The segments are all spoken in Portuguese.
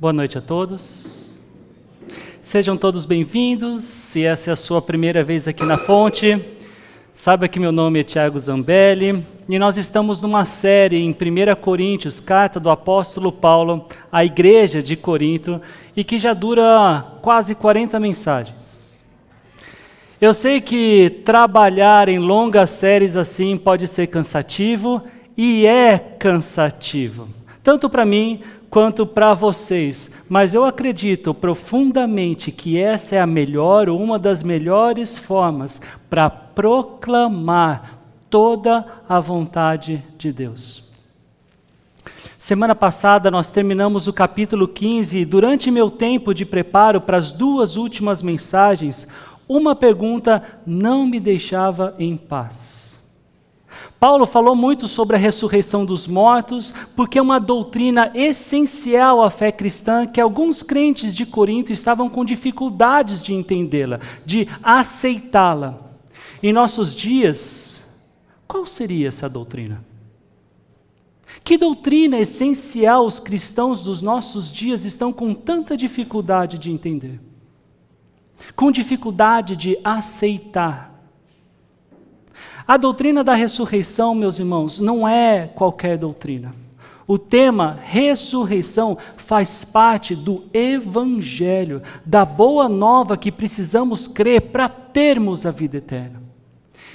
Boa noite a todos. Sejam todos bem-vindos. Se essa é a sua primeira vez aqui na Fonte, saiba que meu nome é Thiago Zambelli e nós estamos numa série em 1 Coríntios, carta do apóstolo Paulo à igreja de Corinto e que já dura quase 40 mensagens. Eu sei que trabalhar em longas séries assim pode ser cansativo e é cansativo, tanto para mim quanto para vocês, mas eu acredito profundamente que essa é a melhor ou uma das melhores formas para proclamar toda a vontade de Deus. Semana passada nós terminamos o capítulo 15 e durante meu tempo de preparo para as duas últimas mensagens, uma pergunta não me deixava em paz. Paulo falou muito sobre a ressurreição dos mortos, porque é uma doutrina essencial à fé cristã que alguns crentes de Corinto estavam com dificuldades de entendê-la, de aceitá-la. Em nossos dias, qual seria essa doutrina? Que doutrina essencial os cristãos dos nossos dias estão com tanta dificuldade de entender? Com dificuldade de aceitar? A doutrina da ressurreição, meus irmãos, não é qualquer doutrina. O tema ressurreição faz parte do Evangelho, da boa nova que precisamos crer para termos a vida eterna.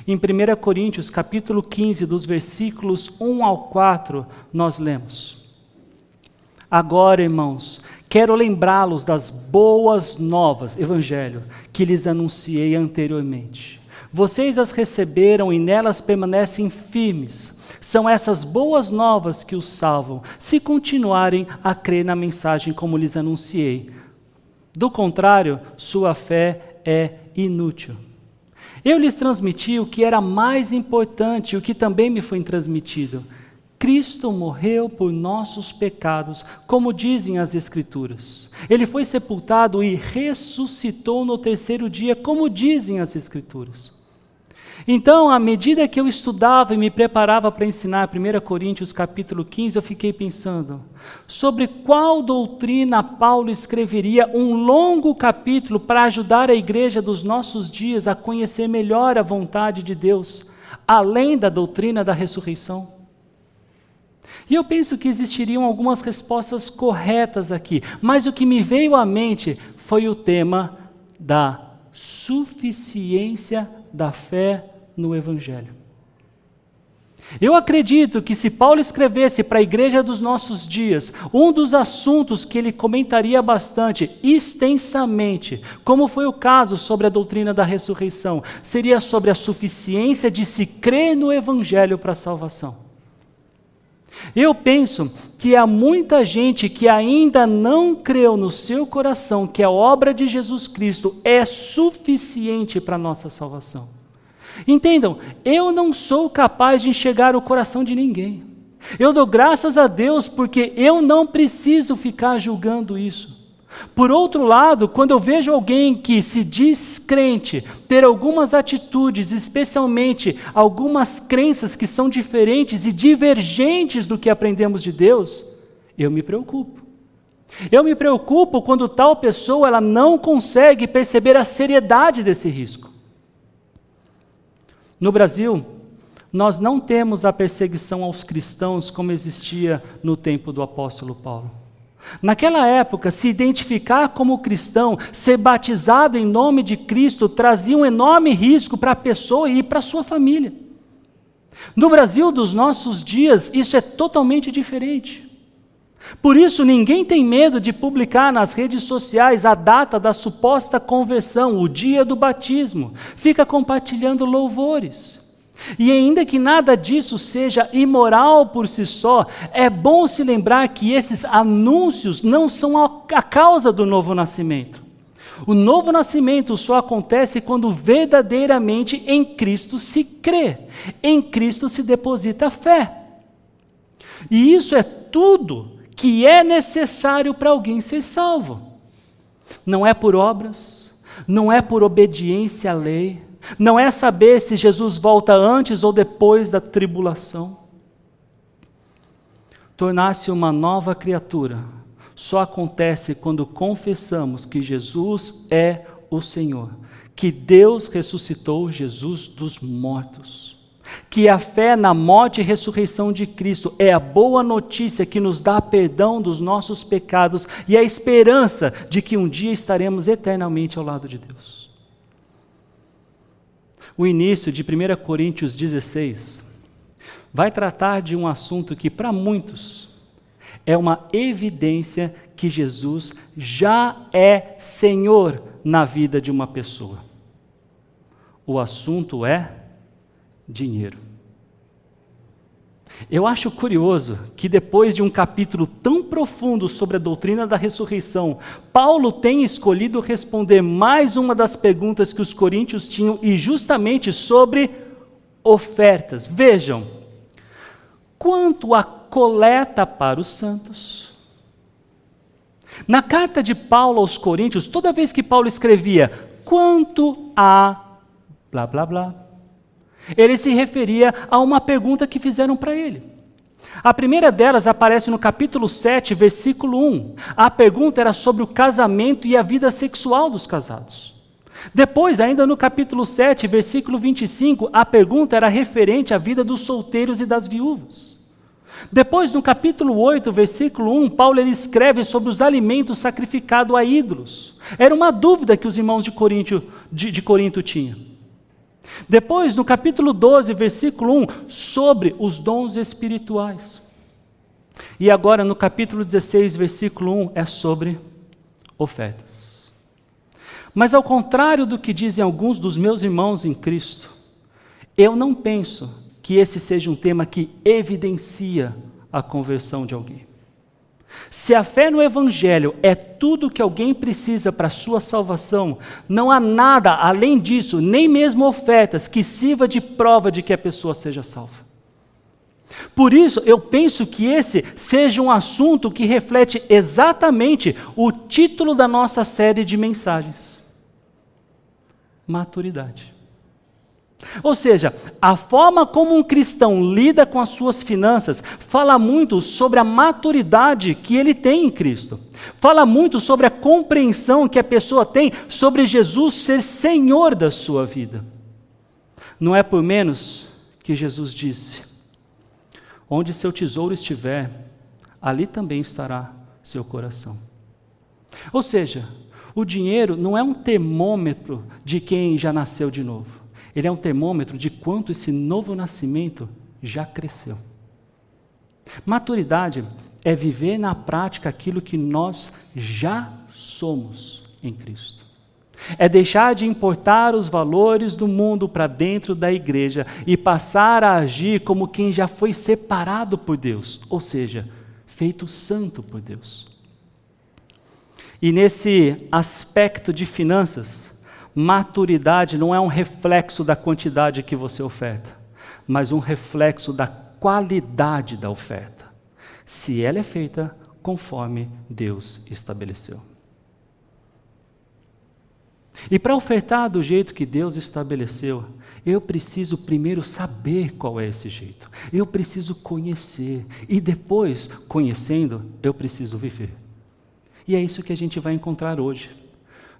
Em 1 Coríntios, capítulo 15, dos versículos 1 ao 4, nós lemos: Agora, irmãos, quero lembrá-los das boas novas, Evangelho, que lhes anunciei anteriormente. Vocês as receberam e nelas permanecem firmes. São essas boas novas que os salvam, se continuarem a crer na mensagem como lhes anunciei. Do contrário, sua fé é inútil. Eu lhes transmiti o que era mais importante, o que também me foi transmitido. Cristo morreu por nossos pecados, como dizem as Escrituras. Ele foi sepultado e ressuscitou no terceiro dia, como dizem as Escrituras. Então, à medida que eu estudava e me preparava para ensinar 1 Coríntios capítulo 15, eu fiquei pensando, sobre qual doutrina Paulo escreveria um longo capítulo para ajudar a igreja dos nossos dias a conhecer melhor a vontade de Deus, além da doutrina da ressurreição. E eu penso que existiriam algumas respostas corretas aqui, mas o que me veio à mente foi o tema da suficiência da fé no Evangelho. Eu acredito que se Paulo escrevesse para a igreja dos nossos dias, um dos assuntos que ele comentaria bastante, extensamente, como foi o caso sobre a doutrina da ressurreição, seria sobre a suficiência de se crer no Evangelho para a salvação. Eu penso que há muita gente que ainda não creu no seu coração que a obra de Jesus Cristo é suficiente para a nossa salvação. Entendam, eu não sou capaz de enxergar o coração de ninguém. Eu dou graças a Deus porque eu não preciso ficar julgando isso. Por outro lado, quando eu vejo alguém que se diz crente, ter algumas atitudes, especialmente algumas crenças que são diferentes e divergentes do que aprendemos de Deus, eu me preocupo. Eu me preocupo quando tal pessoa ela não consegue perceber a seriedade desse risco. No Brasil, nós não temos a perseguição aos cristãos como existia no tempo do apóstolo Paulo. Naquela época, se identificar como cristão, ser batizado em nome de Cristo, trazia um enorme risco para a pessoa e para a sua família. No Brasil dos nossos dias, isso é totalmente diferente. Por isso, ninguém tem medo de publicar nas redes sociais a data da suposta conversão, o dia do batismo. Fica compartilhando louvores. E ainda que nada disso seja imoral por si só, é bom se lembrar que esses anúncios não são a causa do novo nascimento. O novo nascimento só acontece quando verdadeiramente em Cristo se crê, em Cristo se deposita a fé. E isso é tudo que é necessário para alguém ser salvo. Não é por obras, não é por obediência à lei, não é saber se Jesus volta antes ou depois da tribulação. Tornar-se uma nova criatura só acontece quando confessamos que Jesus é o Senhor, que Deus ressuscitou Jesus dos mortos, que a fé na morte e ressurreição de Cristo é a boa notícia que nos dá perdão dos nossos pecados e a esperança de que um dia estaremos eternamente ao lado de Deus. O início de 1 Coríntios 16 vai tratar de um assunto que para muitos é uma evidência que Jesus já é Senhor na vida de uma pessoa. O assunto é dinheiro. Eu acho curioso que depois de um capítulo tão profundo sobre a doutrina da ressurreição, Paulo tenha escolhido responder mais uma das perguntas que os coríntios tinham, e justamente sobre ofertas. Vejam, quanto à coleta para os santos. Na carta de Paulo aos Coríntios, toda vez que Paulo escrevia quanto a blá blá blá, ele se referia a uma pergunta que fizeram para ele. A primeira delas aparece no capítulo 7, versículo 1. A pergunta era sobre o casamento e a vida sexual dos casados. Depois, ainda no capítulo 7, versículo 25, a pergunta era referente à vida dos solteiros e das viúvas. Depois, no capítulo 8, versículo 1, Paulo ele escreve sobre os alimentos sacrificados a ídolos. Era uma dúvida que os irmãos de Corinto tinham. Depois, no capítulo 12, versículo 1, sobre os dons espirituais. E agora, no capítulo 16, versículo 1, é sobre ofertas. Mas ao contrário do que dizem alguns dos meus irmãos em Cristo, eu não penso que esse seja um tema que evidencia a conversão de alguém. Se a fé no Evangelho é tudo que alguém precisa para a sua salvação, não há nada além disso, nem mesmo ofertas, que sirva de prova de que a pessoa seja salva. Por isso, eu penso que esse seja um assunto que reflete exatamente o título da nossa série de mensagens: maturidade. Ou seja, a forma como um cristão lida com as suas finanças fala muito sobre a maturidade que ele tem em Cristo. Fala muito sobre a compreensão que a pessoa tem sobre Jesus ser Senhor da sua vida. Não é por menos que Jesus disse: onde seu tesouro estiver, ali também estará seu coração. Ou seja, o dinheiro não é um termômetro de quem já nasceu de novo. Ele é um termômetro de quanto esse novo nascimento já cresceu. Maturidade é viver na prática aquilo que nós já somos em Cristo. É deixar de importar os valores do mundo para dentro da igreja e passar a agir como quem já foi separado por Deus, ou seja, feito santo por Deus. E nesse aspecto de finanças, maturidade não é um reflexo da quantidade que você oferta, mas um reflexo da qualidade da oferta, se ela é feita conforme Deus estabeleceu. E para ofertar do jeito que Deus estabeleceu, eu preciso primeiro saber qual é esse jeito. Eu preciso conhecer. E depois, conhecendo, eu preciso viver. E é isso que a gente vai encontrar hoje,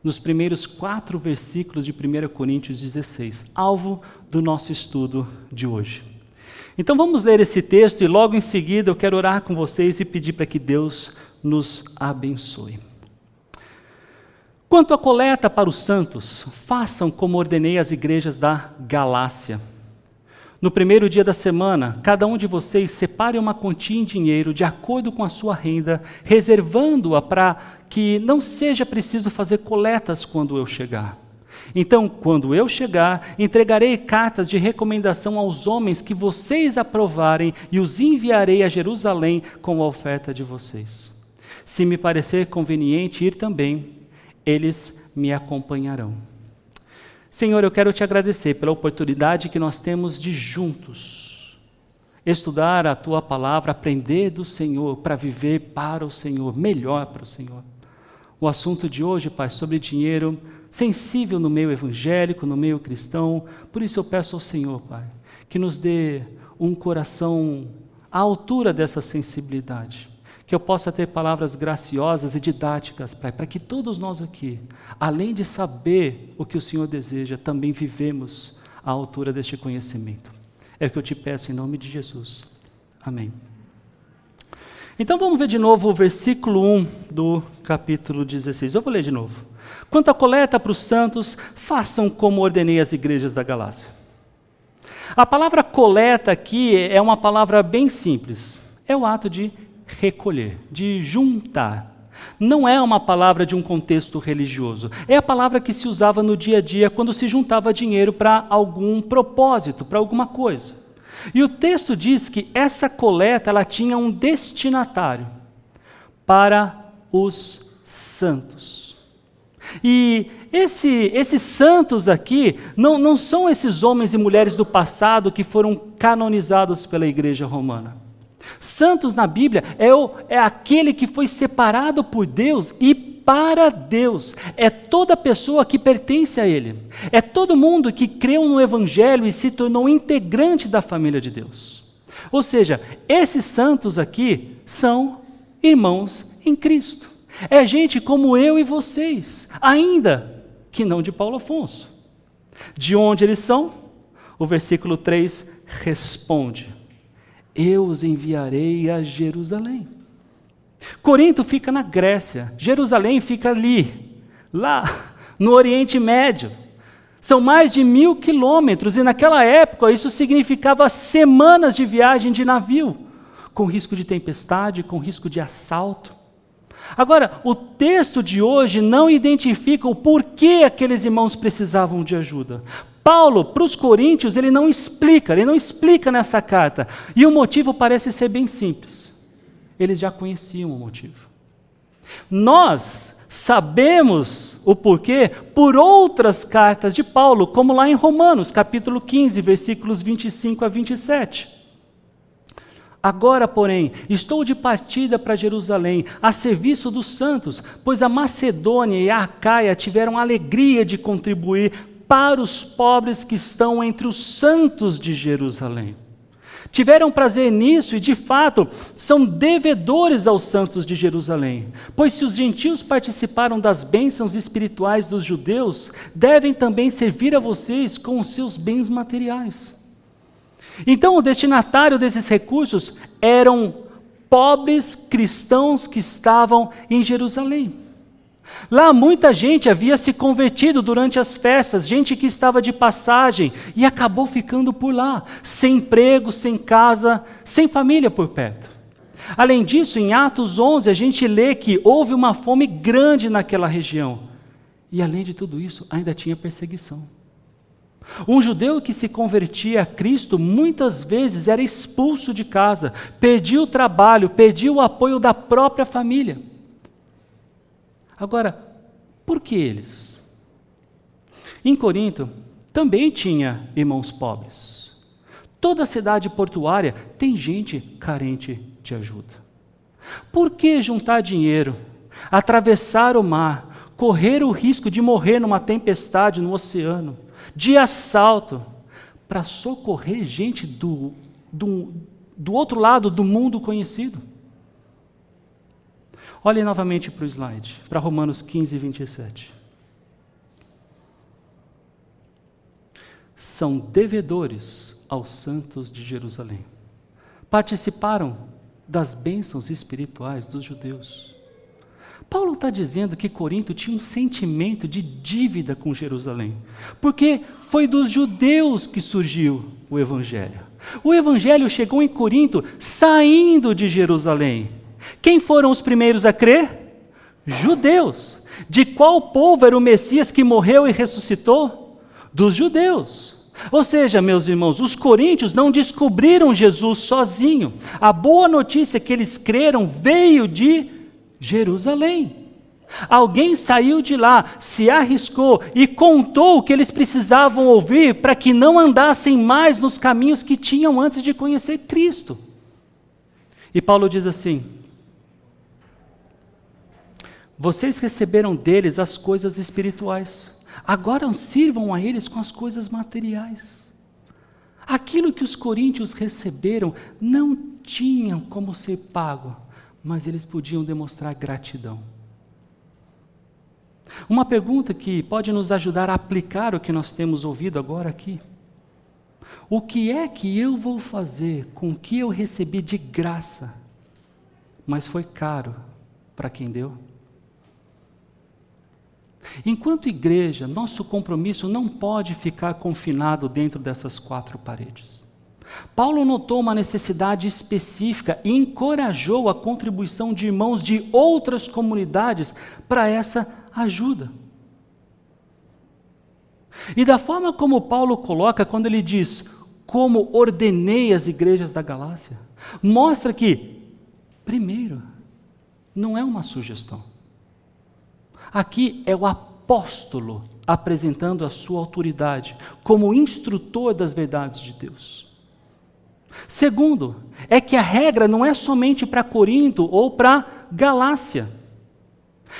nos primeiros 4 versículos de 1 Coríntios 16, alvo do nosso estudo de hoje. Então vamos ler esse texto e logo em seguida eu quero orar com vocês e pedir para que Deus nos abençoe. Quanto à coleta para os santos, façam como ordenei às igrejas da Galácia. No primeiro dia da semana, cada um de vocês separe uma quantia em dinheiro de acordo com a sua renda, reservando-a para que não seja preciso fazer coletas quando eu chegar. Então, quando eu chegar, entregarei cartas de recomendação aos homens que vocês aprovarem e os enviarei a Jerusalém com a oferta de vocês. Se me parecer conveniente ir também, eles me acompanharão. Senhor, eu quero te agradecer pela oportunidade que nós temos de juntos estudar a Tua Palavra, aprender do Senhor, para viver para o Senhor, melhor para o Senhor. O assunto de hoje, Pai, sobre dinheiro, sensível no meio evangélico, no meio cristão, por isso eu peço ao Senhor, Pai, que nos dê um coração à altura dessa sensibilidade, Que eu possa ter palavras graciosas e didáticas, Pai, para que todos nós aqui, além de saber o que o Senhor deseja, também vivemos à altura deste conhecimento. É o que eu te peço em nome de Jesus. Amém. Então vamos ver de novo o versículo 1 do capítulo 16. Eu vou ler de novo. Quanto à coleta para os santos, façam como ordenei às igrejas da Galácia. A palavra coleta aqui é uma palavra bem simples. É o ato de recolher, de juntar. Não é uma palavra de um contexto religioso. É a palavra que se usava no dia a dia quando se juntava dinheiro para algum propósito, para alguma coisa. E o texto diz que essa coleta ela tinha um destinatário para os santos. E esses santos aqui não são esses homens e mulheres do passado que foram canonizados pela igreja romana. Santos na Bíblia é aquele que foi separado por Deus e para Deus. É toda pessoa que pertence a Ele. É todo mundo que creu no Evangelho e se tornou integrante da família de Deus. Ou seja, esses santos aqui são irmãos em Cristo. É gente como eu e vocês, ainda que não de Paulo Afonso. De onde eles são? O versículo 3 responde: eu os enviarei a Jerusalém. Corinto fica na Grécia, Jerusalém fica ali, lá no Oriente Médio. São mais de 1000 quilômetros e naquela época isso significava semanas de viagem de navio, com risco de tempestade, com risco de assalto. Agora, o texto de hoje não identifica o porquê aqueles irmãos precisavam de ajuda. Paulo, para os coríntios, ele não explica nessa carta. E o motivo parece ser bem simples. Eles já conheciam o motivo. Nós sabemos o porquê por outras cartas de Paulo, como lá em Romanos, capítulo 15, versículos 25 a 27. Agora, porém, estou de partida para Jerusalém, a serviço dos santos, pois a Macedônia e a Acaia tiveram a alegria de contribuir para os pobres que estão entre os santos de Jerusalém. Tiveram prazer nisso e, de fato, são devedores aos santos de Jerusalém, pois se os gentios participaram das bênçãos espirituais dos judeus, devem também servir a vocês com os seus bens materiais. Então, o destinatário desses recursos eram pobres cristãos que estavam em Jerusalém. Lá muita gente havia se convertido durante as festas, gente que estava de passagem e acabou ficando por lá, sem emprego, sem casa, sem família por perto. Além disso, em Atos 11, a gente lê que houve uma fome grande naquela região. E além de tudo isso, ainda tinha perseguição. Um judeu que se convertia a Cristo, muitas vezes era expulso de casa, perdia o trabalho, perdia o apoio da própria família. Agora, por que eles? Em Corinto, também tinha irmãos pobres. Toda cidade portuária tem gente carente de ajuda. Por que juntar dinheiro, atravessar o mar, correr o risco de morrer numa tempestade no oceano, de assalto, para socorrer gente do outro lado do mundo conhecido? Olhem novamente para o slide, para Romanos 15, 27. São devedores aos santos de Jerusalém. Participaram das bênçãos espirituais dos judeus. Paulo está dizendo que Corinto tinha um sentimento de dívida com Jerusalém, porque foi dos judeus que surgiu o Evangelho. O Evangelho chegou em Corinto saindo de Jerusalém. Quem foram os primeiros a crer? Judeus. De qual povo era o Messias que morreu e ressuscitou? Dos judeus. Ou seja, meus irmãos, os coríntios não descobriram Jesus sozinho. A boa notícia que eles creram veio de Jerusalém. Alguém saiu de lá, se arriscou e contou o que eles precisavam ouvir para que não andassem mais nos caminhos que tinham antes de conhecer Cristo. E Paulo diz assim: vocês receberam deles as coisas espirituais, agora sirvam a eles com as coisas materiais. Aquilo que os coríntios receberam não tinha como ser pago, mas eles podiam demonstrar gratidão. Uma pergunta que pode nos ajudar a aplicar o que nós temos ouvido agora aqui. O que é que eu vou fazer com o que eu recebi de graça, mas foi caro para quem deu? Enquanto igreja, nosso compromisso não pode ficar confinado dentro dessas 4 paredes. Paulo notou uma necessidade específica e encorajou a contribuição de irmãos de outras comunidades para essa ajuda. E da forma como Paulo coloca, quando ele diz, como ordenei as igrejas da Galácia, mostra que, primeiro, não é uma sugestão. Aqui é o apóstolo apresentando a sua autoridade como instrutor das verdades de Deus. Segundo, é que a regra não é somente para Corinto ou para Galácia.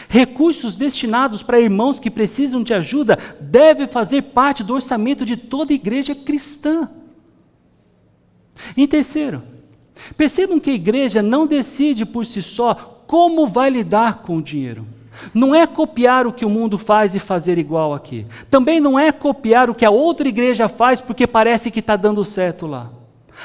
Recursos destinados para irmãos que precisam de ajuda devem fazer parte do orçamento de toda igreja cristã. Em terceiro, percebam que a igreja não decide por si só como vai lidar com o dinheiro. Não é copiar o que o mundo faz e fazer igual aqui. Também não é copiar o que a outra igreja faz porque parece que está dando certo lá.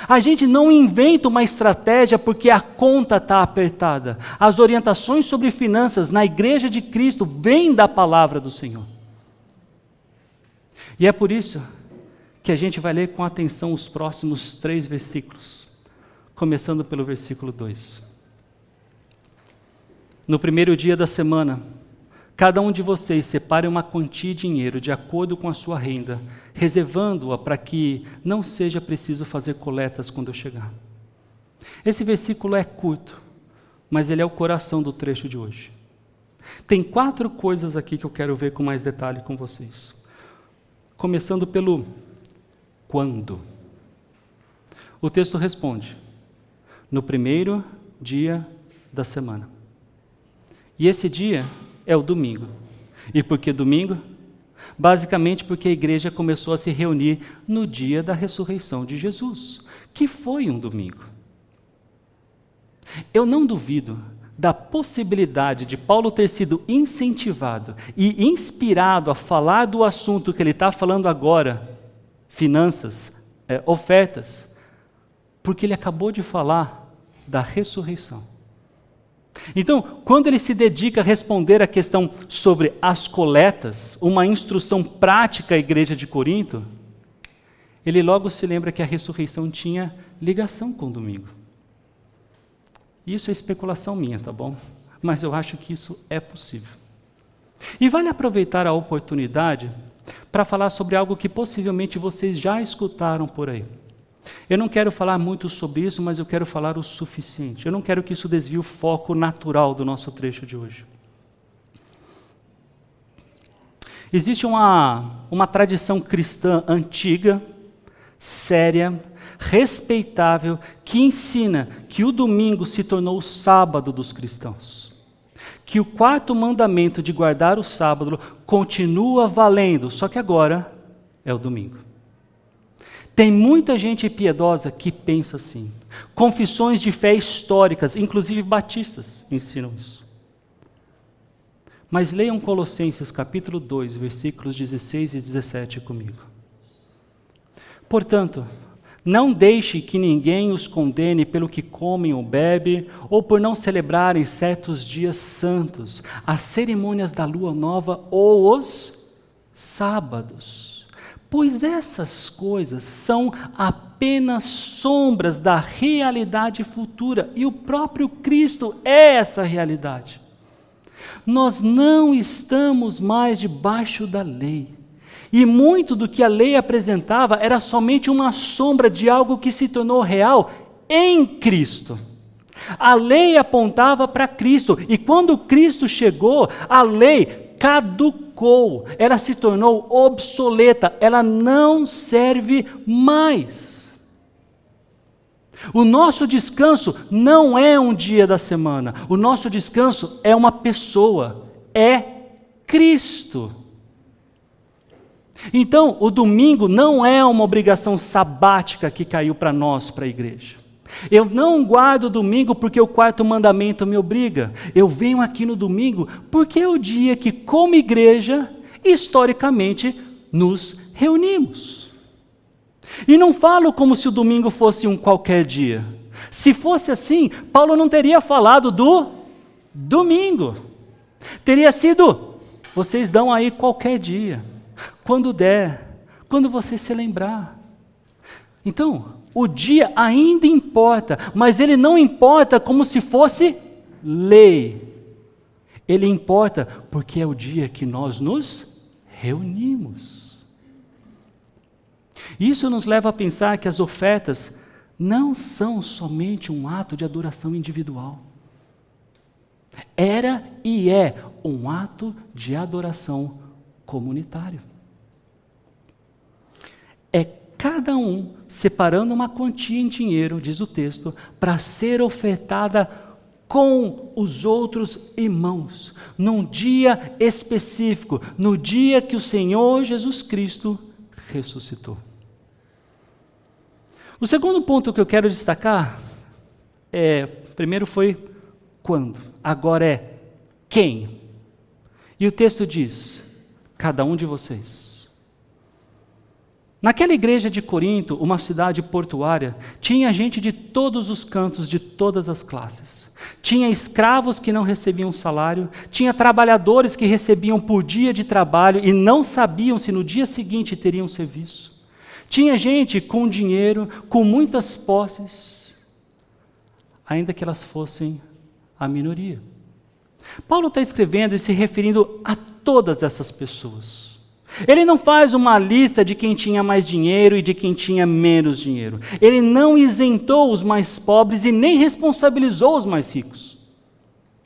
A gente não inventa uma estratégia porque a conta está apertada. As orientações sobre finanças na igreja de Cristo vêm da palavra do Senhor. E é por isso que a gente vai ler com atenção os próximos 3 versículos, começando pelo versículo 2. No primeiro dia da semana, cada um de vocês separe uma quantia de dinheiro de acordo com a sua renda, reservando-a para que não seja preciso fazer coletas quando eu chegar. Esse versículo é curto, mas ele é o coração do trecho de hoje. Tem 4 coisas aqui que eu quero ver com mais detalhe com vocês. Começando pelo quando. O texto responde, no primeiro dia da semana. E esse dia é o domingo. E por que domingo? Basicamente porque a igreja começou a se reunir no dia da ressurreição de Jesus, que foi um domingo. Eu não duvido da possibilidade de Paulo ter sido incentivado e inspirado a falar do assunto que ele está falando agora, finanças, ofertas, porque ele acabou de falar da ressurreição. Então, quando ele se dedica a responder a questão sobre as coletas, uma instrução prática à igreja de Corinto, ele logo se lembra que a ressurreição tinha ligação com o domingo. Isso é especulação minha, tá bom? Mas eu acho que isso é possível. E vale aproveitar a oportunidade para falar sobre algo que possivelmente vocês já escutaram por aí. Eu não quero falar muito sobre isso, mas eu quero falar o suficiente. Eu não quero que isso desvie o foco natural do nosso trecho de hoje. Existe uma tradição cristã antiga, séria, respeitável, que ensina que o domingo se tornou o sábado dos cristãos. Que o 4º mandamento de guardar o sábado continua valendo, só que agora é o domingo. Tem muita gente piedosa que pensa assim. Confissões de fé históricas, inclusive batistas, ensinam isso. Mas leiam Colossenses capítulo 2, versículos 16 e 17 comigo. Portanto, não deixe que ninguém os condene pelo que comem ou bebem, ou por não celebrarem certos dias santos, as cerimônias da lua nova ou os sábados. Pois essas coisas são apenas sombras da realidade futura, e o próprio Cristo é essa realidade. Nós não estamos mais debaixo da lei, e muito do que a lei apresentava era somente uma sombra de algo que se tornou real em Cristo. A lei apontava para Cristo, e quando Cristo chegou, a lei caducou, ela se tornou obsoleta, ela não serve mais. O nosso descanso não é um dia da semana, o nosso descanso é uma pessoa, é Cristo. Então, o domingo não é uma obrigação sabática que caiu para nós, para a igreja. Eu não guardo o domingo porque o quarto mandamento me obriga. Eu venho aqui no domingo porque é o dia que, como igreja, historicamente, nos reunimos. E não falo como se o domingo fosse um qualquer dia. Se fosse assim, Paulo não teria falado do domingo. Teria sido, vocês dão aí qualquer dia, quando der, quando você se lembrar. Então, o dia ainda importa, mas ele não importa como se fosse lei. Ele importa porque é o dia que nós nos reunimos. Isso nos leva a pensar que as ofertas não são somente um ato de adoração individual. Era e é um ato de adoração comunitário. É cada um separando uma quantia em dinheiro, diz o texto, para ser ofertada com os outros irmãos, num dia específico, no dia que o Senhor Jesus Cristo ressuscitou. O segundo ponto que eu quero destacar primeiro foi quando, agora é quem. E o texto diz, cada um de vocês. Naquela igreja de Corinto, uma cidade portuária, tinha gente de todos os cantos, de todas as classes. Tinha escravos que não recebiam salário, tinha trabalhadores que recebiam por dia de trabalho e não sabiam se no dia seguinte teriam serviço. Tinha gente com dinheiro, com muitas posses, ainda que elas fossem a minoria. Paulo está escrevendo e se referindo a todas essas pessoas. Ele não faz uma lista de quem tinha mais dinheiro e de quem tinha menos dinheiro. Ele não isentou os mais pobres e nem responsabilizou os mais ricos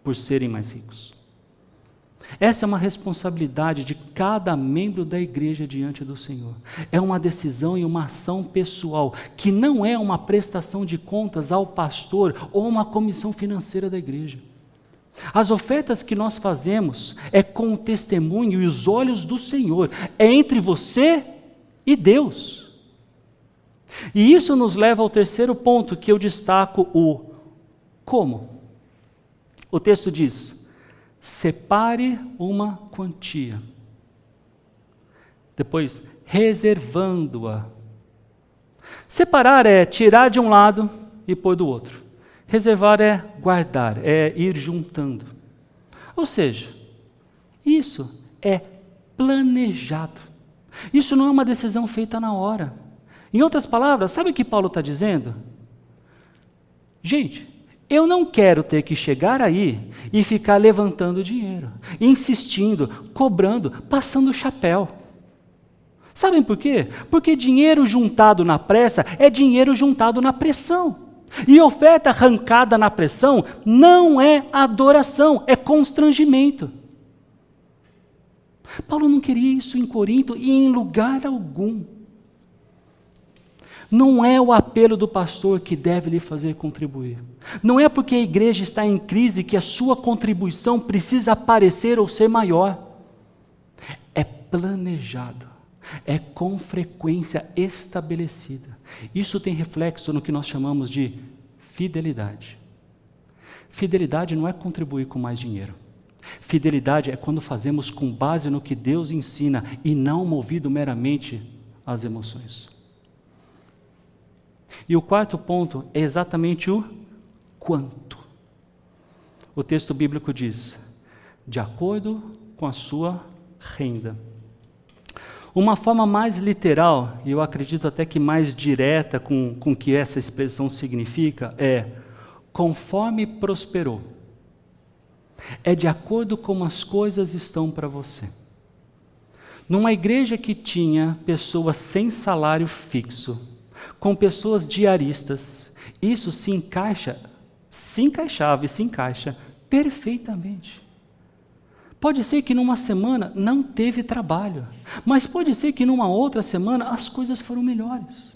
por serem mais ricos. Essa é uma responsabilidade de cada membro da igreja diante do Senhor. É uma decisão e uma ação pessoal, que não é uma prestação de contas ao pastor ou uma comissão financeira da igreja. As ofertas que nós fazemos é com o testemunho e os olhos do Senhor, é entre você e Deus. E isso nos leva ao terceiro ponto que eu destaco, o como. O texto diz, separe uma quantia. Depois, reservando-a. Separar é tirar de um lado e pôr do outro. Reservar é guardar, é ir juntando. Ou seja, isso é planejado. Isso não é uma decisão feita na hora. Em outras palavras, sabe o que Paulo está dizendo? Gente, eu não quero ter que chegar aí e ficar levantando dinheiro, insistindo, cobrando, passando o chapéu. Sabem por quê? Porque dinheiro juntado na pressa é dinheiro juntado na pressão. E oferta arrancada na pressão não é adoração, é constrangimento. Paulo não queria isso em Corinto e em lugar algum. Não é o apelo do pastor que deve lhe fazer contribuir. Não é porque a igreja está em crise que a sua contribuição precisa aparecer ou ser maior. É planejado, é com frequência estabelecida. Isso tem reflexo no que nós chamamos de fidelidade. Fidelidade não é contribuir com mais dinheiro. Fidelidade é quando fazemos com base no que Deus ensina e não movido meramente às emoções. E o quarto ponto é exatamente o quanto. O texto bíblico diz, de acordo com a sua renda. Uma forma mais literal, e eu acredito até que mais direta com que essa expressão significa, é conforme prosperou. É de acordo com como as coisas estão para você. Numa igreja que tinha pessoas sem salário fixo, com pessoas diaristas, isso se encaixava e se encaixa perfeitamente. Pode ser que numa semana não teve trabalho, mas pode ser que numa outra semana as coisas foram melhores.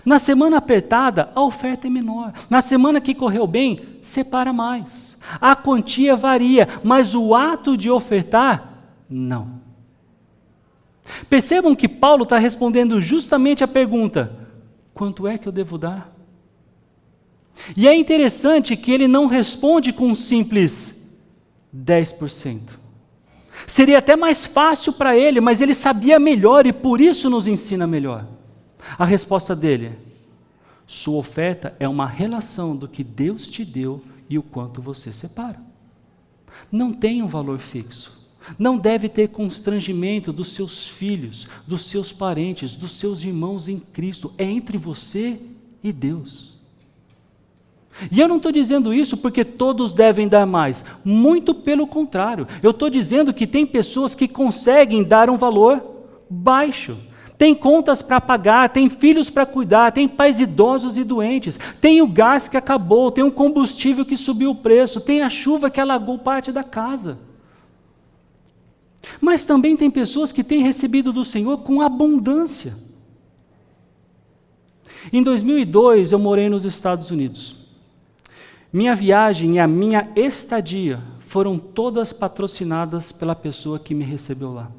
Na semana apertada, a oferta é menor. Na semana que correu bem, separa mais. A quantia varia, mas o ato de ofertar, não. Percebam que Paulo está respondendo justamente a pergunta, quanto é que eu devo dar? E é interessante que ele não responde com um simples 10%. Seria até mais fácil para ele, mas ele sabia melhor e por isso nos ensina melhor. A resposta dele: sua oferta é uma relação do que Deus te deu e o quanto você separa. Não tem um valor fixo. Não deve ter constrangimento dos seus filhos, dos seus parentes, dos seus irmãos em Cristo. É entre você e Deus. E eu não estou dizendo isso porque todos devem dar mais. Muito pelo contrário. Eu estou dizendo que tem pessoas que conseguem dar um valor baixo. Tem contas para pagar, tem filhos para cuidar, tem pais idosos e doentes, tem o gás que acabou, tem o combustível que subiu o preço, tem a chuva que alagou parte da casa. Mas também tem pessoas que têm recebido do Senhor com abundância. Em 2002, eu morei nos Estados Unidos. Minha viagem e a minha estadia foram todas patrocinadas pela pessoa que me recebeu lá.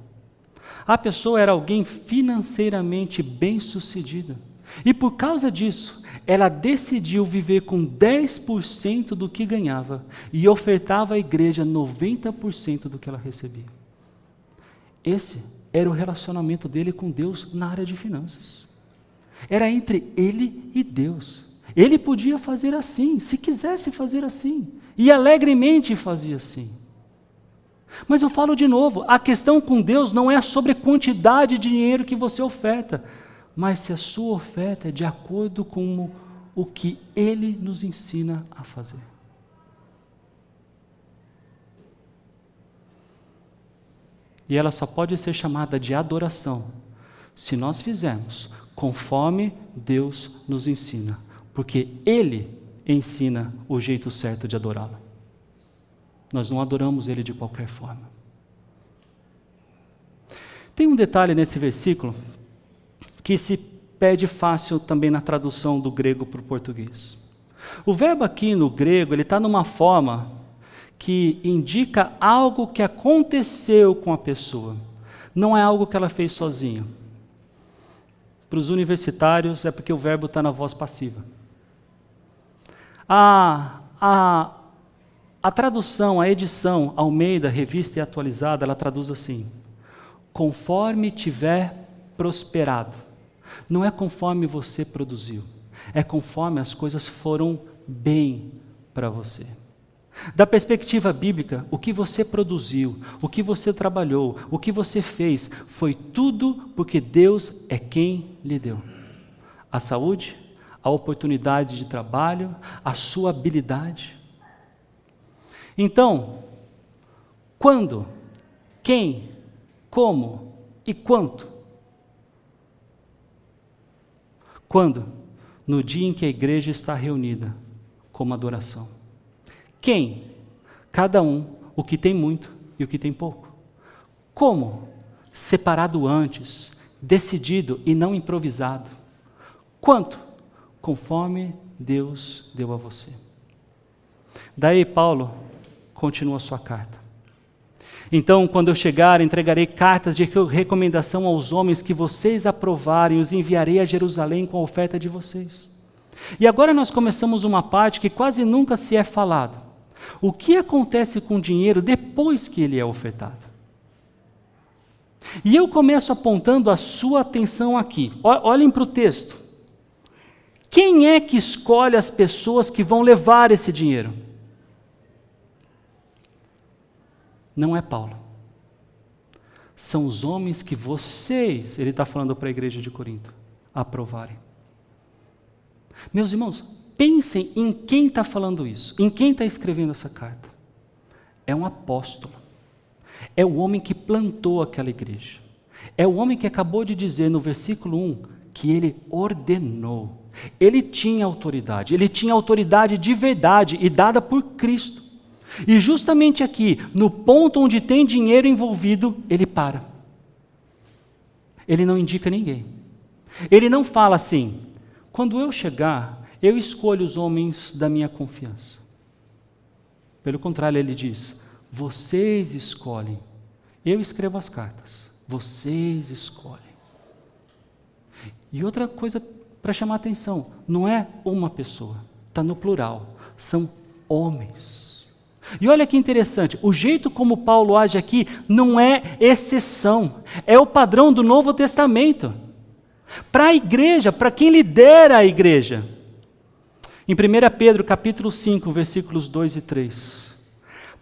A pessoa era alguém financeiramente bem-sucedida. E por causa disso, ela decidiu viver com 10% do que ganhava e ofertava à igreja 90% do que ela recebia. Esse era o relacionamento dele com Deus na área de finanças. Era entre ele e Deus. Ele podia fazer assim, se quisesse fazer assim, e alegremente fazia assim. Mas eu falo de novo, a questão com Deus não é sobre a quantidade de dinheiro que você oferta, mas se a sua oferta é de acordo com o que Ele nos ensina a fazer. E ela só pode ser chamada de adoração se nós fizermos conforme Deus nos ensina, porque Ele ensina o jeito certo de adorá-lo. Nós não adoramos Ele de qualquer forma. Tem um detalhe nesse versículo que se perde fácil também na tradução do grego para o português. O verbo aqui no grego, ele está numa forma que indica algo que aconteceu com a pessoa. Não é algo que ela fez sozinha. Para os universitários, é porque o verbo está na voz passiva. A tradução, a edição Almeida, Revista e Atualizada, ela traduz assim: conforme tiver prosperado. Não é conforme você produziu, é conforme as coisas foram bem para você. Da perspectiva bíblica, o que você produziu, o que você trabalhou, o que você fez, foi tudo porque Deus é quem lhe deu. A saúde, a oportunidade de trabalho, a sua habilidade. Então, quando, quem, como e quanto? Quando? No dia em que a igreja está reunida como adoração. Quem? Cada um, o que tem muito e o que tem pouco. Como? Separado antes, decidido e não improvisado. Quanto? Conforme Deus deu a você. Daí Paulo continua a sua carta. Então, quando eu chegar, entregarei cartas de recomendação aos homens que vocês aprovarem, os enviarei a Jerusalém com a oferta de vocês. E agora nós começamos uma parte que quase nunca se é falado. O que acontece com o dinheiro depois que ele é ofertado? E eu começo apontando a sua atenção aqui. Olhem para o texto. Quem é que escolhe as pessoas que vão levar esse dinheiro? Não é Paulo. São os homens que vocês, ele está falando para a igreja de Corinto, aprovarem. Meus irmãos, pensem em quem está falando isso, em quem está escrevendo essa carta. É um apóstolo. É o homem que plantou aquela igreja. É o homem que acabou de dizer no versículo 1 que ele ordenou. Ele tinha autoridade de verdade e dada por Cristo. E justamente aqui, no ponto onde tem dinheiro envolvido, ele para. Ele não indica ninguém. Ele não fala assim: quando eu chegar, eu escolho os homens da minha confiança. Pelo contrário, ele diz: vocês escolhem. Eu escrevo as cartas. Vocês escolhem. E outra coisa para chamar a atenção, não é uma pessoa, está no plural, são homens. E olha que interessante, o jeito como Paulo age aqui não é exceção, é o padrão do Novo Testamento. Para a igreja, para quem lidera a igreja. Em 1 Pedro capítulo 5, versículos 2 e 3.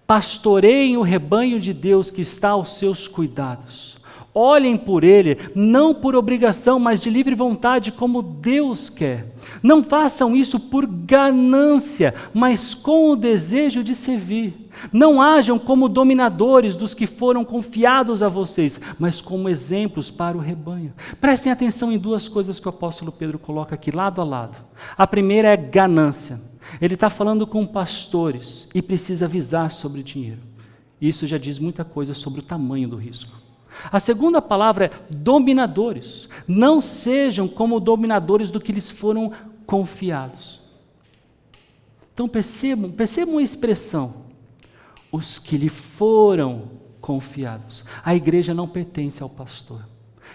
Pastoreiem o rebanho de Deus que está aos seus cuidados. Olhem por ele, não por obrigação, mas de livre vontade, como Deus quer. Não façam isso por ganância, mas com o desejo de servir. Não hajam como dominadores dos que foram confiados a vocês, mas como exemplos para o rebanho. Prestem atenção em duas coisas que o apóstolo Pedro coloca aqui, lado a lado. A primeira é ganância. Ele está falando com pastores e precisa avisar sobre dinheiro. Isso já diz muita coisa sobre o tamanho do risco. A segunda palavra é dominadores. Não sejam como dominadores do que lhes foram confiados. Então percebam a expressão. Os que lhe foram confiados. A igreja não pertence ao pastor.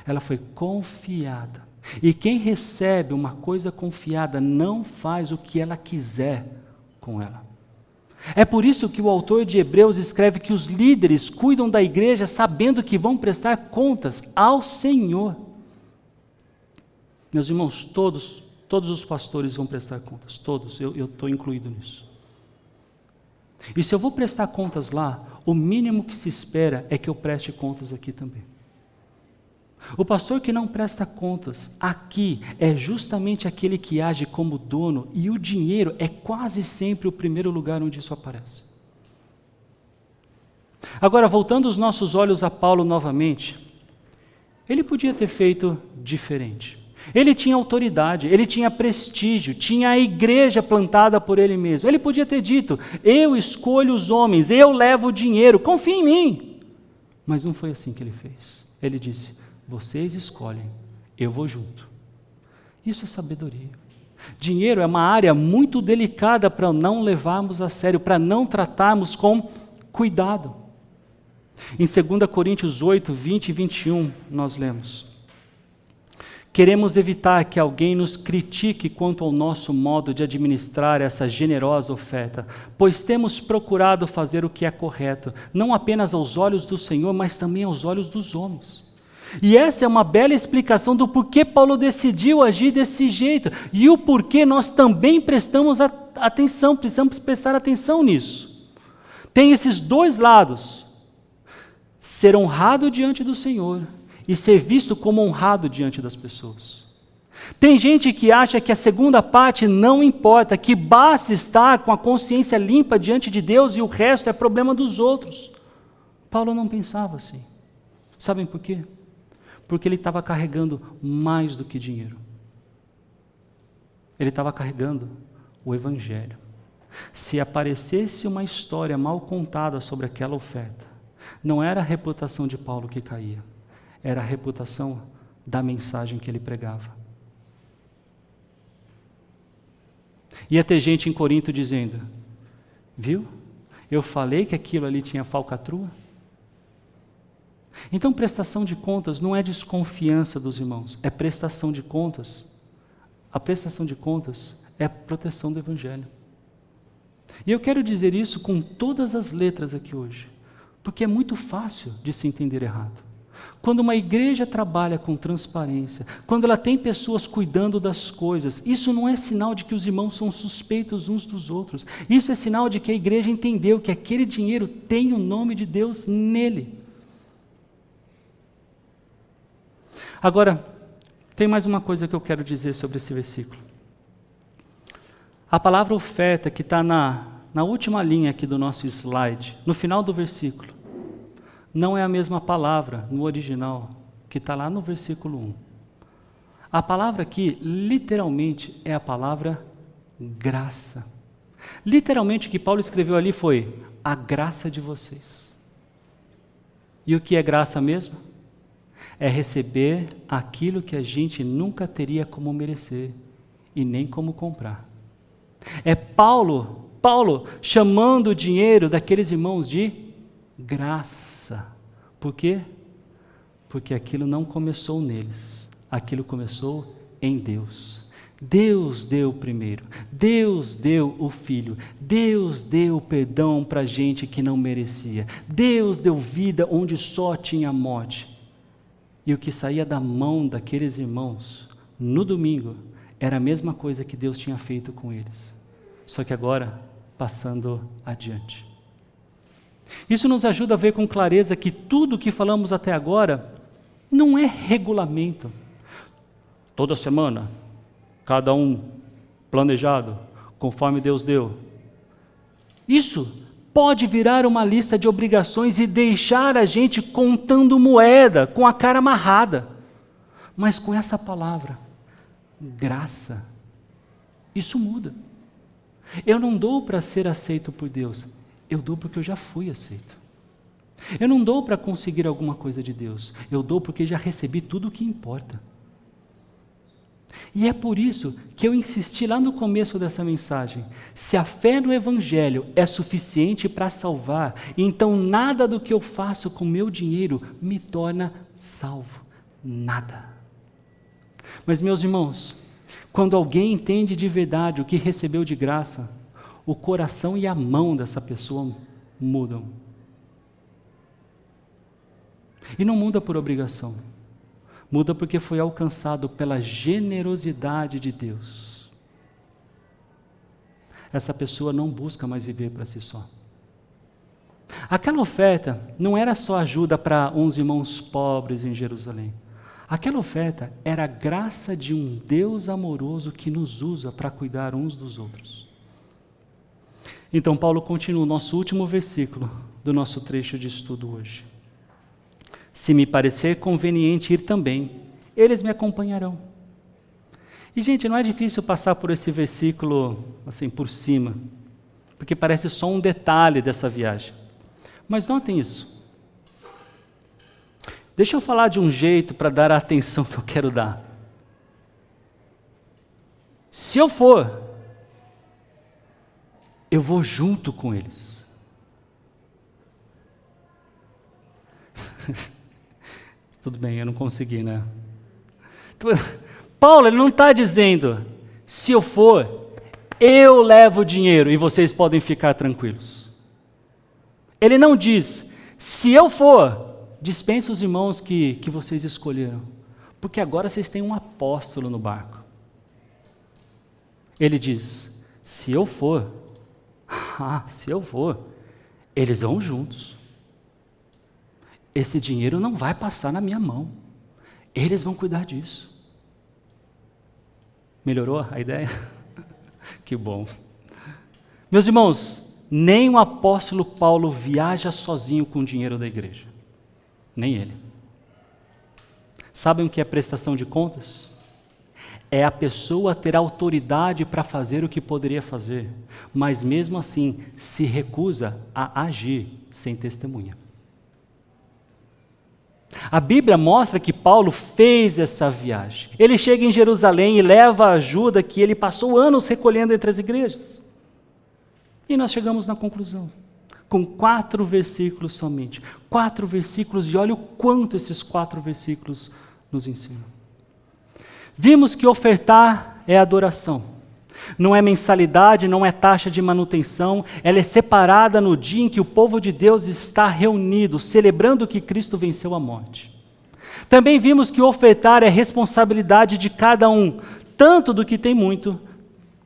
Ela foi confiada. E quem recebe uma coisa confiada não faz o que ela quiser com ela. É por isso que o autor de Hebreus escreve que os líderes cuidam da igreja sabendo que vão prestar contas ao Senhor. Meus irmãos, todos os pastores vão prestar contas, todos, eu estou incluído nisso. E se eu vou prestar contas lá, o mínimo que se espera é que eu preste contas aqui também. O pastor que não presta contas aqui é justamente aquele que age como dono, e o dinheiro é quase sempre o primeiro lugar onde isso aparece. Agora, voltando os nossos olhos a Paulo novamente, ele podia ter feito diferente. Ele tinha autoridade, ele tinha prestígio, tinha a igreja plantada por ele mesmo. Ele podia ter dito: eu escolho os homens, eu levo o dinheiro, confia em mim. Mas não foi assim que ele fez. Ele disse: vocês escolhem, eu vou junto. Isso é sabedoria. Dinheiro é uma área muito delicada para não levarmos a sério, para não tratarmos com cuidado. Em 2 Coríntios 8, 20 e 21, nós lemos: queremos evitar que alguém nos critique quanto ao nosso modo de administrar essa generosa oferta, pois temos procurado fazer o que é correto, não apenas aos olhos do Senhor, mas também aos olhos dos homens. E essa é uma bela explicação do porquê Paulo decidiu agir desse jeito, e o porquê nós também prestamos atenção, precisamos prestar atenção nisso. Tem esses dois lados: ser honrado diante do Senhor e ser visto como honrado diante das pessoas. Tem gente que acha que a segunda parte não importa, que basta estar com a consciência limpa diante de Deus e o resto é problema dos outros. Paulo não pensava assim. Sabem por quê? Porque ele estava carregando mais do que dinheiro. Ele estava carregando o Evangelho. Se aparecesse uma história mal contada sobre aquela oferta, não era a reputação de Paulo que caía, era a reputação da mensagem que ele pregava. Ia ter gente em Corinto dizendo: viu? Eu falei que aquilo ali tinha falcatrua. Então, prestação de contas não é desconfiança dos irmãos, é prestação de contas. A prestação de contas é a proteção do Evangelho. E eu quero dizer isso com todas as letras aqui hoje, porque é muito fácil de se entender errado. Quando uma igreja trabalha com transparência, quando ela tem pessoas cuidando das coisas, isso não é sinal de que os irmãos são suspeitos uns dos outros. Isso é sinal de que a igreja entendeu que aquele dinheiro tem o nome de Deus nele. Agora, tem mais uma coisa que eu quero dizer sobre esse versículo. A palavra oferta, que está na última linha aqui do nosso slide, no final do versículo, não é a mesma palavra no original que está lá no versículo 1. A palavra aqui, literalmente, é a palavra graça. Literalmente, o que Paulo escreveu ali foi: a graça de vocês. E o que é graça mesmo? É receber aquilo que a gente nunca teria como merecer e nem como comprar. É Paulo chamando o dinheiro daqueles irmãos de graça. Por quê? Porque aquilo não começou neles, aquilo começou em Deus. Deus deu primeiro, Deus deu o Filho, Deus deu perdão para gente que não merecia, Deus deu vida onde só tinha morte. E o que saía da mão daqueles irmãos no domingo era a mesma coisa que Deus tinha feito com eles, só que agora passando adiante. Isso nos ajuda a ver com clareza que tudo o que falamos até agora não é regulamento. Toda semana, cada um planejado, conforme Deus deu. Isso pode virar uma lista de obrigações e deixar a gente contando moeda, com a cara amarrada. Mas com essa palavra, graça, isso muda. Eu não dou para ser aceito por Deus, eu dou porque eu já fui aceito. Eu não dou para conseguir alguma coisa de Deus, eu dou porque já recebi tudo o que importa. E é por isso que eu insisti lá no começo dessa mensagem, se a fé no Evangelho é suficiente para salvar, então nada do que eu faço com meu dinheiro me torna salvo, nada. Mas meus irmãos, quando alguém entende de verdade o que recebeu de graça, o coração e a mão dessa pessoa mudam. E não muda por obrigação. Muda porque foi alcançado pela generosidade de Deus. Essa pessoa não busca mais viver para si só. Aquela oferta não era só ajuda para uns irmãos pobres em Jerusalém. Aquela oferta era a graça de um Deus amoroso que nos usa para cuidar uns dos outros. Então Paulo continua o nosso último versículo do nosso trecho de estudo hoje. Se me parecer conveniente ir também, eles me acompanharão. E, gente, não é difícil passar por esse versículo, assim, por cima, porque parece só um detalhe dessa viagem. Mas notem isso. Deixa eu falar de um jeito para dar a atenção que eu quero dar. Se eu for, eu vou junto com eles. Tudo bem, eu não consegui, né? Paulo, ele não está dizendo, se eu for, eu levo o dinheiro e vocês podem ficar tranquilos. Ele não diz, se eu for, dispensa os irmãos que vocês escolheram, porque agora vocês têm um apóstolo no barco. Ele diz, se eu for, eles vão juntos. Esse dinheiro não vai passar na minha mão. Eles vão cuidar disso. Melhorou a ideia? Que bom. Meus irmãos, nem o apóstolo Paulo viaja sozinho com o dinheiro da igreja. Nem ele. Sabem o que é prestação de contas? É a pessoa ter autoridade para fazer o que poderia fazer, mas mesmo assim se recusa a agir sem testemunha. A Bíblia mostra que Paulo fez essa viagem. Ele chega em Jerusalém e leva a ajuda que ele passou anos recolhendo entre as igrejas. E nós chegamos na conclusão, com 4 versículos somente. 4 versículos, e olha o quanto esses 4 versículos nos ensinam. Vimos que ofertar é adoração. Não é mensalidade, não é taxa de manutenção, ela é separada no dia em que o povo de Deus está reunido, celebrando que Cristo venceu a morte. Também vimos que ofertar é responsabilidade de cada um, tanto do que tem muito,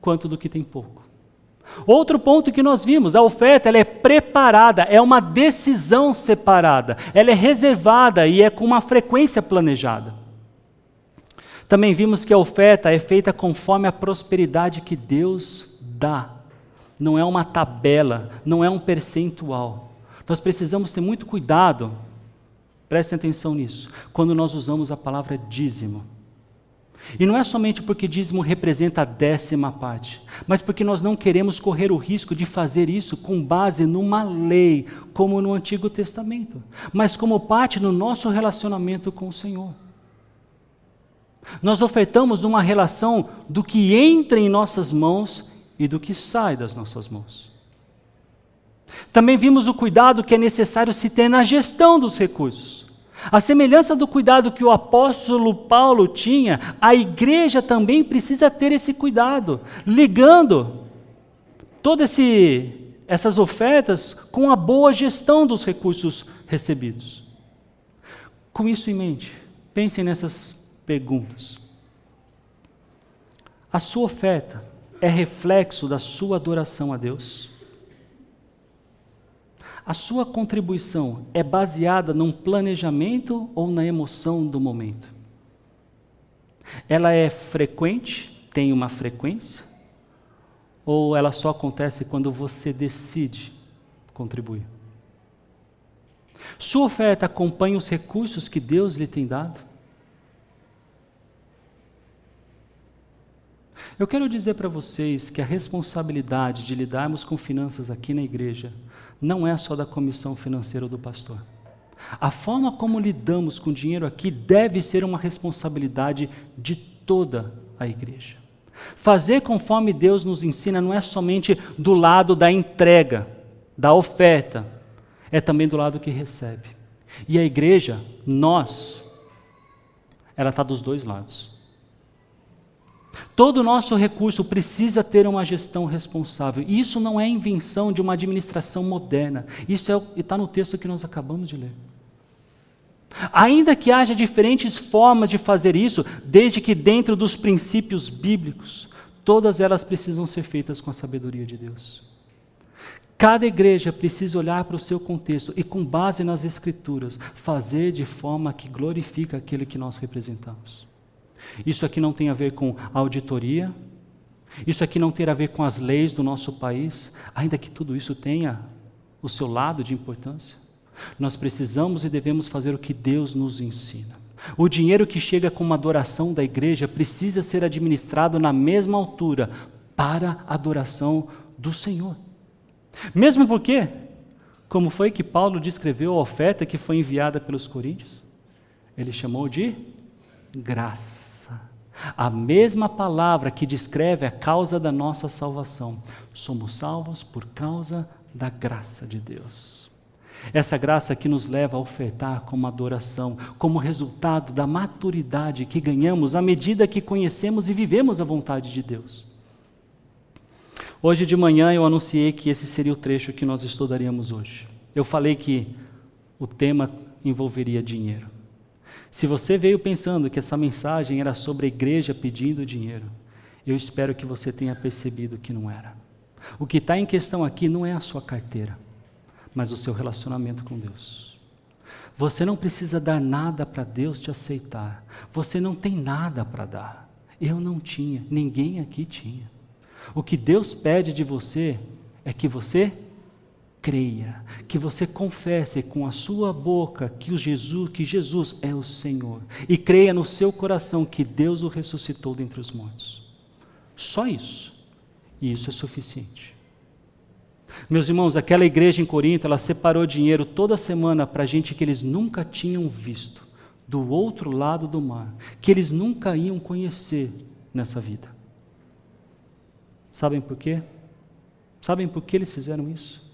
quanto do que tem pouco. Outro ponto que nós vimos, a oferta ela é preparada, é uma decisão separada, ela é reservada e é com uma frequência planejada. Também vimos que a oferta é feita conforme a prosperidade que Deus dá. Não é uma tabela, não é um percentual. Nós precisamos ter muito cuidado, prestem atenção nisso, quando nós usamos a palavra dízimo. E não é somente porque dízimo representa a 10ª parte, mas porque nós não queremos correr o risco de fazer isso com base numa lei, como no Antigo Testamento, mas como parte do nosso relacionamento com o Senhor. Nós ofertamos numa relação do que entra em nossas mãos e do que sai das nossas mãos. Também vimos o cuidado que é necessário se ter na gestão dos recursos. A semelhança do cuidado que o apóstolo Paulo tinha, a igreja também precisa ter esse cuidado, ligando todas essas ofertas com a boa gestão dos recursos recebidos. Com isso em mente, pensem nessas perguntas. A sua oferta é reflexo da sua adoração a Deus? A sua contribuição é baseada num planejamento ou na emoção do momento? Ela é frequente, tem uma frequência? Ou ela só acontece quando você decide contribuir? Sua oferta acompanha os recursos que Deus lhe tem dado? Eu quero dizer para vocês que a responsabilidade de lidarmos com finanças aqui na igreja não é só da comissão financeira ou do pastor. A forma como lidamos com o dinheiro aqui deve ser uma responsabilidade de toda a igreja. Fazer conforme Deus nos ensina não é somente do lado da entrega, da oferta, é também do lado que recebe. E a igreja, ela está dos dois lados. Todo o nosso recurso precisa ter uma gestão responsável. E isso não é invenção de uma administração moderna. Isso está no texto que nós acabamos de ler. Ainda que haja diferentes formas de fazer isso, desde que dentro dos princípios bíblicos, todas elas precisam ser feitas com a sabedoria de Deus. Cada igreja precisa olhar para o seu contexto e, com base nas Escrituras, fazer de forma que glorifica aquele que nós representamos. Isso aqui não tem a ver com auditoria, isso aqui não tem a ver com as leis do nosso país, ainda que tudo isso tenha o seu lado de importância. Nós precisamos e devemos fazer o que Deus nos ensina. O dinheiro que chega com uma adoração da igreja precisa ser administrado na mesma altura para a adoração do Senhor. Mesmo porque, como foi que Paulo descreveu a oferta que foi enviada pelos coríntios? Ele chamou de graça. A mesma palavra que descreve a causa da nossa salvação. Somos salvos por causa da graça de Deus. Essa graça que nos leva a ofertar como adoração, como resultado da maturidade que ganhamos à medida que conhecemos e vivemos a vontade de Deus. Hoje de manhã eu anunciei que esse seria o trecho que nós estudaríamos hoje. Eu falei que o tema envolveria dinheiro. Se você veio pensando que essa mensagem era sobre a igreja pedindo dinheiro, eu espero que você tenha percebido que não era. O que está em questão aqui não é a sua carteira, mas o seu relacionamento com Deus. Você não precisa dar nada para Deus te aceitar. Você não tem nada para dar. Eu não tinha, ninguém aqui tinha. O que Deus pede de você é que você creia, que você confesse com a sua boca que Jesus é o Senhor, e creia no seu coração que Deus o ressuscitou dentre os mortos. Só isso, e isso é suficiente. Meus irmãos, aquela igreja em Corinto, ela separou dinheiro toda semana para gente que eles nunca tinham visto, do outro lado do mar, que eles nunca iam conhecer nessa vida. Sabem por quê? Sabem por que eles fizeram isso?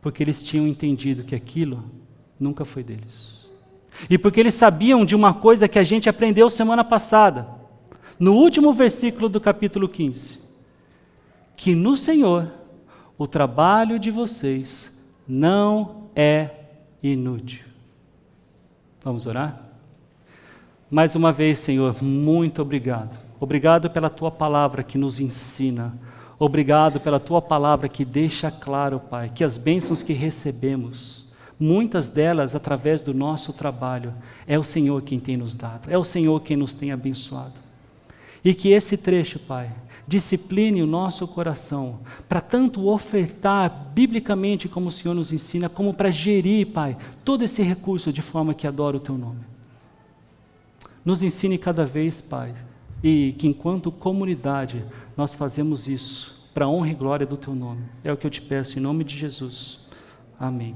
Porque eles tinham entendido que aquilo nunca foi deles. E porque eles sabiam de uma coisa que a gente aprendeu semana passada, no último versículo do capítulo 15, que no Senhor o trabalho de vocês não é inútil. Vamos orar? Mais uma vez, Senhor, muito obrigado. Obrigado pela Tua palavra que nos ensina. Obrigado pela Tua palavra que deixa claro, Pai, que as bênçãos que recebemos, muitas delas através do nosso trabalho, é o Senhor quem tem nos dado, é o Senhor quem nos tem abençoado. E que esse trecho, Pai, discipline o nosso coração para tanto ofertar biblicamente como o Senhor nos ensina, como para gerir, Pai, todo esse recurso de forma que adora o Teu nome. Nos ensine cada vez, Pai, e que enquanto comunidade nós fazemos isso para a honra e glória do Teu nome. É o que eu te peço em nome de Jesus. Amém.